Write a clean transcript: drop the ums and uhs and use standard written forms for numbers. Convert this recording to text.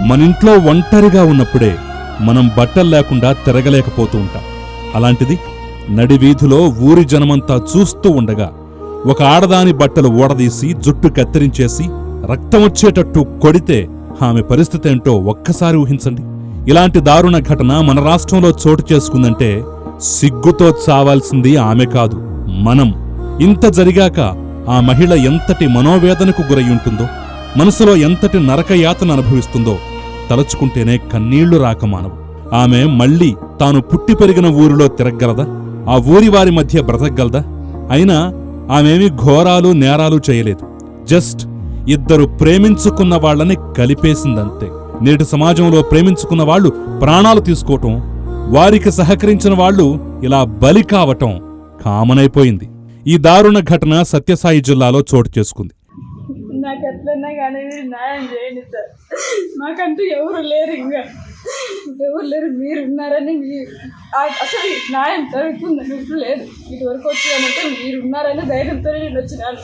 మనింట్లో ఒంటరిగా ఉన్నప్పుడే మనం బట్టలు లేకుండా తిరగలేకపోతూ ఉంటాం. అలాంటిది నడివీధిలో ఊరి జనమంతా చూస్తూ ఉండగా ఒక ఆడదాని బట్టలు ఊడదీసి జుట్టు కత్తిరించేసి రక్తమొచ్చేటట్టు కొడితే ఆమె పరిస్థితి ఏంటో ఒక్కసారి ఊహించండి. ఇలాంటి దారుణ ఘటన మన రాష్ట్రంలో చోటు చేసుకుందంటే సిగ్గుతో చావాల్సింది ఆమె కాదు, మనం. ఇంత జరిగాక ఆ మహిళ ఎంతటి మనోవేదనకు గురయ్యుంటుందో, మనసులో ఎంతటి నరకయాతన అనుభవిస్తుందో తలచుకుంటేనే కన్నీళ్లు రాక మానవు. ఆమె మళ్లీ తాను పుట్టి పెరిగిన ఊరిలో తిరగలదా? ఆ ఊరి వారి మధ్య బ్రతకగలదా? అయినా ఆమెమి ఘోరాలు నేరాలు చేయలేదు. జస్ట్ ఇద్దరు ప్రేమించుకున్న వాళ్లని కలిపేసిందంతే. నేటి సమాజంలో ప్రేమించుకున్న వాళ్లు ప్రాణాలు తీసుకోవటం, వారికి సహకరించిన వాళ్లు ఇలా బలి కావటం కామనైపోయింది. ఈ దారుణ ఘటన సత్యసాయి జిల్లాలో చోటు చేసుకుంది. నాకు ఎట్లన్నా కానీ మీరు న్యాయం చేయండి సార్. మాకంటూ ఎవరు లేరు, ఇంకా ఎవరు లేరు, మీరు ఉన్నారని అసలు న్యాయం జరుగుతుందని లేదు. ఇటువరకు వచ్చానంటే మీరు ఉన్నారని ధైర్యంతో నేను వచ్చినాను.